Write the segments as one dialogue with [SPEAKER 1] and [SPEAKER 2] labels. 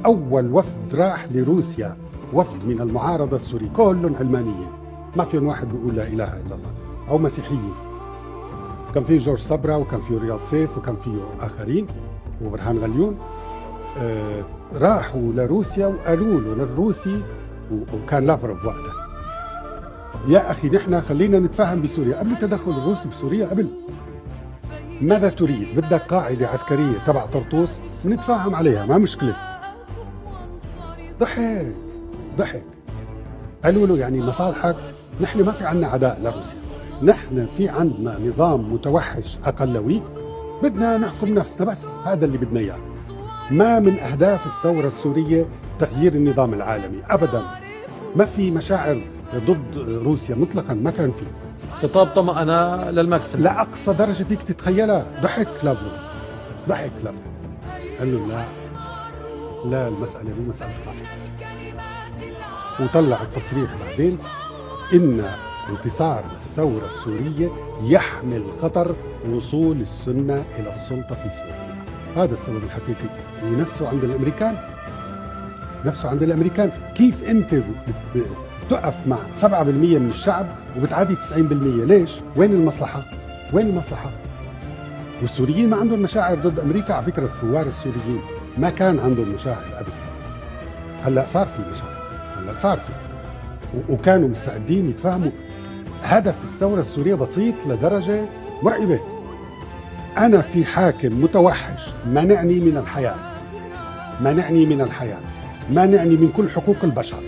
[SPEAKER 1] أول وفد راح لروسيا، وفد من المعارضة السوري، كلهم علمانيين، ما فيهم واحد بيقول لا إله إلا الله، أو مسيحيين. كان فيه جورج صبرا، وكان فيه رياض سيف، وكان فيه آخرين، وبرهان غليون. راحوا لروسيا وقالوا له للروسي، وكان لافروف وقتها: يا أخي نحن خلينا نتفاهم بسوريا. قبل تدخل الروسي بسوريا، قبل، ماذا تريد؟ بدك قاعدة عسكرية تبع طرطوس؟ بنتفاهم عليها، ما مشكلة. ضحك. قالوا له يعني مصالحك؟ نحن ما في عنا عداء لروسيا، نحن في عندنا نظام متوحش أقلوي، بدنا نحكم نفسنا بس، هذا اللي بدنا إياه. ما من أهداف الثورة السورية تغيير النظام العالمي أبدا، ما في مشاعر ضد روسيا مطلقا، ما كان في.
[SPEAKER 2] خطاب طمأنة للماكسيم
[SPEAKER 1] لأقصى درجة فيك تتخيلها. ضحك لافروف. قال له لا المسألة مو مسألة قاعدة. وطلع التصريح بعدين إن انتصار الثورة السورية يحمل خطر وصول السنة إلى السلطة في سوريا. هذا السبب الحقيقي. ونفسه عند الأمريكان. كيف أنت بتقف مع 7% من الشعب وبتعادي 90%؟ ليش؟ وين المصلحة؟ والسوريين ما عندهم مشاعر ضد أمريكا. على فكرة الثوار السوريين ما كان عندهم مشاعر أبدا. هلأ صار في مشاعر، وكانوا مستعدين يتفاهموا. هدف الثورة السورية بسيط لدرجة مرعبة: أنا في حاكم متوحش منعني من الحياة، منعني من كل حقوق البشر،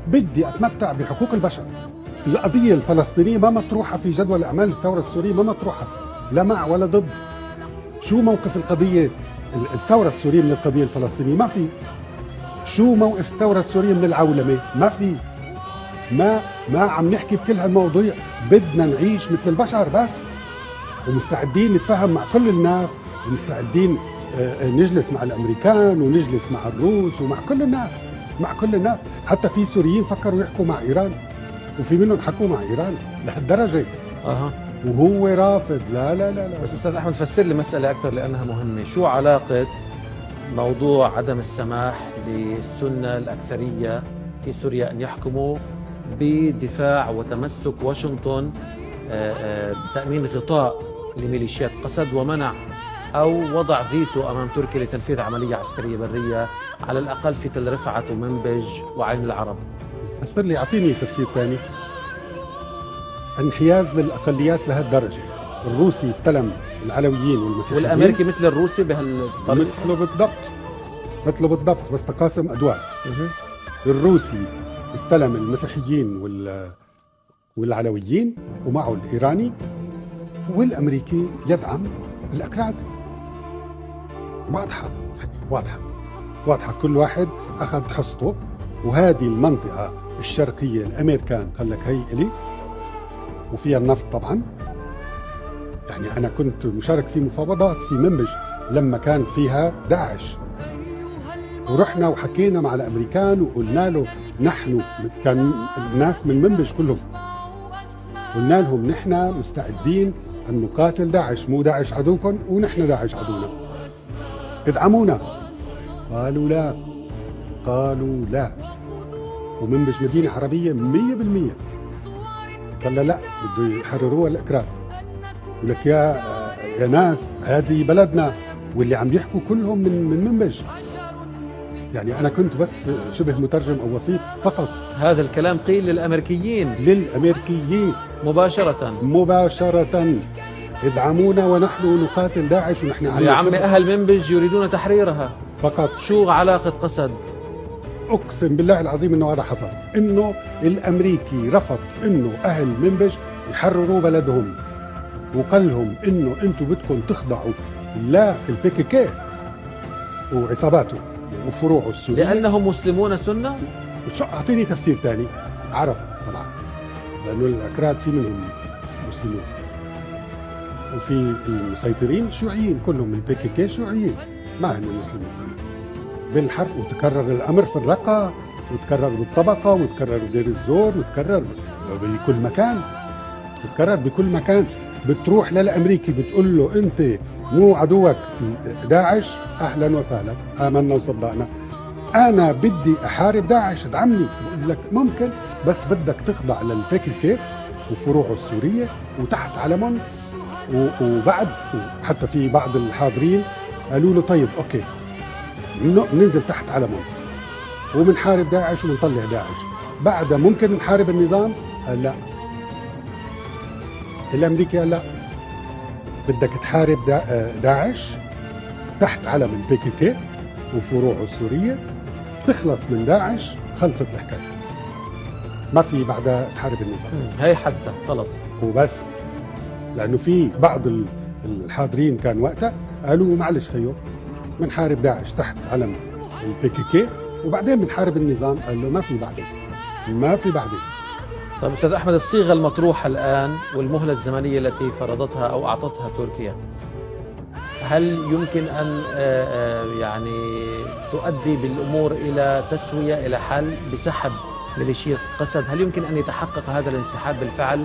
[SPEAKER 1] بدي أتمتع بحقوق البشر. القضية الفلسطينية ما مطروحة في جدول أعمال الثورة السورية، ما مطروحة لا مع ولا ضد. شو موقف الثورة السورية من القضية الفلسطينية؟ ما في. شو موقف الثورة السورية من العولمة؟ ما في. ما عم نحكي بكل هالمواضيع. بدنا نعيش مثل البشر بس، ومستعدين نتفاهم مع كل الناس، ومستعدين نجلس مع الأمريكان، ونجلس مع الروس، ومع كل الناس. حتى في سوريين فكروا يحكوا مع إيران، وفي منهم حكوا مع إيران لهالدرجة. وهو رافض. لا.
[SPEAKER 2] بس أستاذ أحمد، فسر لي مسألة أكثر لأنها مهمة. شو علاقة موضوع عدم السماح للسنة الأكثرية في سوريا أن يحكموا بدفاع وتمسك واشنطن بتأمين غطاء لميليشيات قسد، ومنع أو وضع فيتو أمام تركيا لتنفيذ عملية عسكرية برية على الأقل في تل رفعت ومنبج وعين العرب؟
[SPEAKER 1] فسر لي، أعطيني تفسير ثاني. انحياز للأقليات لهالدرجة. الروسي استلم العلويين والمسيحيين،
[SPEAKER 2] والأمريكي مثل الروسي بهالطريقة؟
[SPEAKER 1] مثله بالضبط، بس تقاسم أدوار. الروسي استلم المسيحيين والعلويين، ومعه الإيراني، والأمريكي يدعم الأكراد. واضحة. كل واحد أخذ حصته. وهذه المنطقة الشرقية الأمريكان قال لك هي إلي، وفيها النفط طبعا. يعني أنا كنت مشارك في مفاوضات في منبج لما كان فيها داعش، ورحنا وحكينا مع الأمريكان وقلنا له نحن، كان الناس من منبج كلهم، قلنا لهم نحن مستعدين أن نقاتل داعش، مو داعش عدوكم ونحن داعش عدونا، ادعمونا. قالوا لا. ومنبج مدينة عربية 100%. قال لا بده يحرروها الأكراد. ولك يا ناس، هذه بلدنا، واللي عم يحكوا كلهم من منبج. يعني أنا كنت بس شبه مترجم أو وسيط فقط.
[SPEAKER 2] هذا الكلام قيل للأمريكيين
[SPEAKER 1] مباشرة. ادعمونا ونحن نقاتل داعش، ونحن
[SPEAKER 2] يا عمي أهل منبج يريدون تحريرها
[SPEAKER 1] فقط.
[SPEAKER 2] شو علاقة قسد؟
[SPEAKER 1] أقسم بالله العظيم إنه هذا حصل، إنه الأمريكي رفض إنه أهل منبج يحرروا بلدهم، وقال لهم إنه أنتم بدكم تخضعوا للPKK وعصاباته وفروعه السورية
[SPEAKER 2] لأنهم مسلمون سنة.
[SPEAKER 1] أعطيني تفسير ثاني. عرب طبعا، لأنه الأكراد في منهم مسلمون، وفي المسيطرين شيوعيين، كلهم الPKK شيوعيين، ما هم مسلمين بالحرف. وتكرر الأمر في الرقة، وتكرر بالطبقة، وتكرر بدير الزور، وتكرر بكل مكان. بتروح للأمريكي بتقول له أنت مو عدوك داعش، أهلا وسهلا، آمنا وصدقنا. انا بدي احارب داعش، ادعمني. بقول لك ممكن، بس بدك تخضع للبي كي كي وفروعه السوريه وتحت علمهم. وبعد حتى في بعض الحاضرين قالوا له طيب اوكي بننزل تحت علمهم وبنحارب داعش وبنطلع داعش، بعدها ممكن نحارب النظام؟ قال لا. الامريكي قال لا، بدك تحارب داعش تحت علم البي كي كي وفروعه السوريه، تخلص من داعش، خلصت الحكايه، ما في بعدها تحارب النظام.
[SPEAKER 2] هي حتى خلص
[SPEAKER 1] وبس. لانه في بعض الحاضرين كان وقتها قالوا معلش خيو بنحارب داعش تحت علم البي كي كي وبعدين بنحارب النظام. قال له ما في بعدين، ما في بعدين.
[SPEAKER 2] طيب استاذ احمد، الصيغه المطروحه الان والمهله الزمنيه التي فرضتها او اعطتها تركيا، هل يمكن ان يعني تؤدي بالامور الى تسويه، الى حل بسحب ميليشيا قسد؟ هل يمكن ان يتحقق هذا الانسحاب بالفعل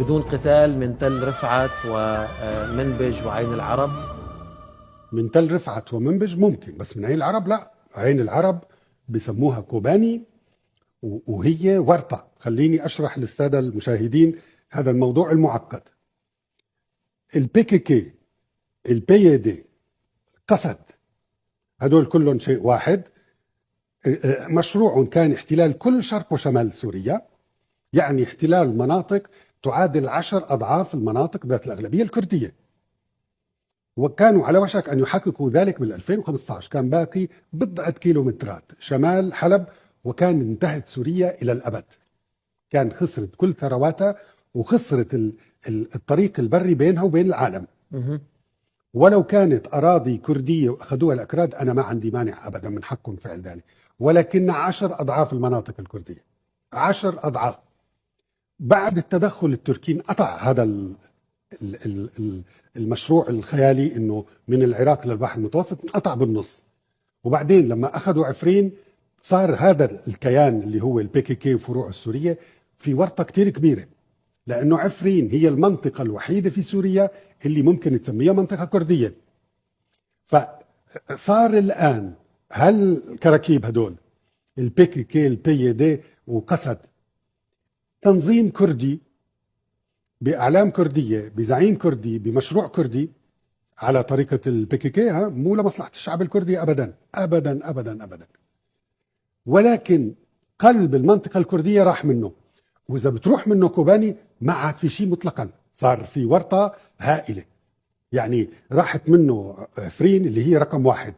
[SPEAKER 2] بدون قتال من تل رفعت ومنبج وعين العرب؟
[SPEAKER 1] من تل رفعت ومنبج ممكن، بس من عين العرب لا. عين العرب بسموها كوباني وهي ورطة. خليني أشرح للسادة المشاهدين هذا الموضوع المعقد. البي كي كي، البي دي، قسد، هدول كلهم شيء واحد. مشروع كان احتلال كل شرق وشمال سوريا، يعني احتلال مناطق تعادل 10 أضعاف المناطق ذات الأغلبية الكردية، وكانوا على وشك أن يحققوا ذلك بال 2015. كان باقي بضعة كيلومترات شمال حلب وكان انتهت سوريا إلى الأبد. كان خسرت كل ثرواتها وخسرت الطريق البري بينها وبين العالم. ولو كانت أراضي كردية وأخذوها الأكراد أنا ما عندي مانع أبدا، من حقهم فعل ذلك، ولكن 10 أضعاف المناطق الكردية، 10 أضعاف. بعد التدخل التركي قطع هذا المشروع الخيالي انه من العراق للبحر المتوسط، انقطع بالنص. وبعدين لما اخذوا عفرين صار هذا الكيان اللي هو البي كي كي وفروعه السوريه في ورطه كثير كبيره، لانه عفرين هي المنطقه الوحيده في سوريا اللي ممكن تسميها منطقه كرديه. فصار الان هالكراكيب هدول البي كي كي، البي دي وقسد، تنظيم كردي بأعلام كردية، بزعيم كردي، بمشروع كردي، على طريقة البي كي كي، مو لمصلحة الشعب الكردي أبدا أبدا أبدا أبدا. ولكن قلب المنطقة الكردية راح منه، وإذا بتروح منه كوباني ما عاد في شيء مطلقا، صار في ورطة هائلة. يعني راحت منه عفرين اللي هي رقم 1،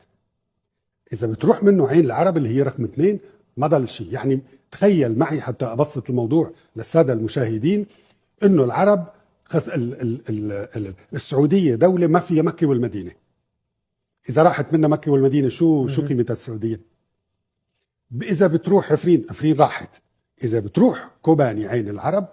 [SPEAKER 1] إذا بتروح منه عين العرب اللي هي رقم 2 ما ضل شيء. يعني تخيل معي حتى أبسط الموضوع للسادة المشاهدين، انه العرب السعوديه دوله ما فيها مكه والمدينه. اذا راحت منها مكه والمدينه شو قيمه السعوديه؟ اذا بتروح عفرين راحت. اذا بتروح كوباني عين العرب،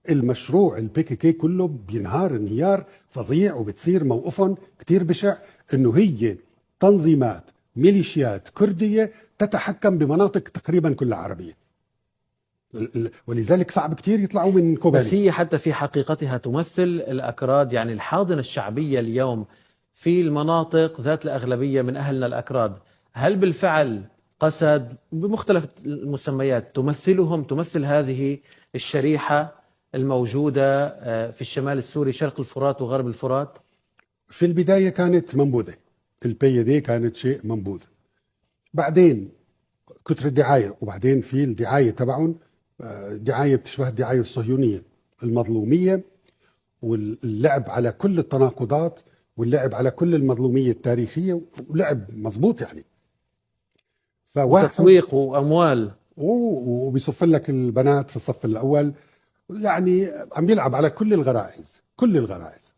[SPEAKER 1] المشروع البي كي كي كله بينهار انهيار فظيع، وبتصير موقفهم كتير بشع، انه هي تنظيمات ميليشيات كرديه تتحكم بمناطق تقريبا كلها عربيه، ولذلك صعب كتير يطلعوا من كوباني.
[SPEAKER 2] بس هي حتى في حقيقتها تمثل الأكراد، يعني الحاضنة الشعبية اليوم في المناطق ذات الأغلبية من أهلنا الأكراد. هل بالفعل قسد بمختلف المسميات تمثل هذه الشريحة الموجودة في الشمال السوري، شرق الفرات وغرب الفرات؟
[SPEAKER 1] في البداية كانت منبوذة، البي دي كانت شيء منبوذ، بعدين كتر الدعاية، وبعدين في الدعاية تبعهم دعاية بتشبه الدعاية الصهيونية المظلومية، واللعب على كل التناقضات، واللعب على كل المظلومية التاريخية، ولعب مظبوط يعني.
[SPEAKER 2] وتسويق وأموال،
[SPEAKER 1] وبيصف لك البنات في الصف الأول، يعني عم يلعب على كل الغرائز، كل الغرائز.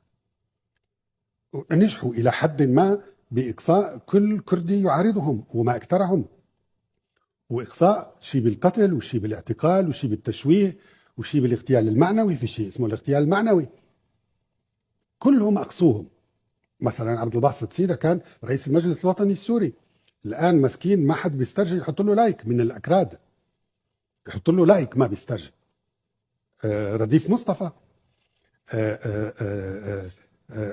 [SPEAKER 1] نجحوا إلى حد ما بإقصاء كل كردي يعارضهم وما أكثرهم، وإقصاء شيء بالقتل وشيء بالاعتقال وشيء بالتشويه وشيء بالاغتيال المعنوي. في شيء اسمه الاغتيال المعنوي، كلهم أقصوهم. مثلا عبد الباسط سيدة كان رئيس المجلس الوطني السوري، الآن مسكين ما حد بيسترجي يحط له لايك من الأكراد، يحط له لايك ما بيسترجي. رديف مصطفى،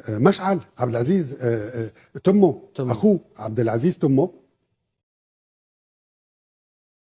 [SPEAKER 1] مشعل عبد العزيز، تمه أخوه عبد العزيز تمه،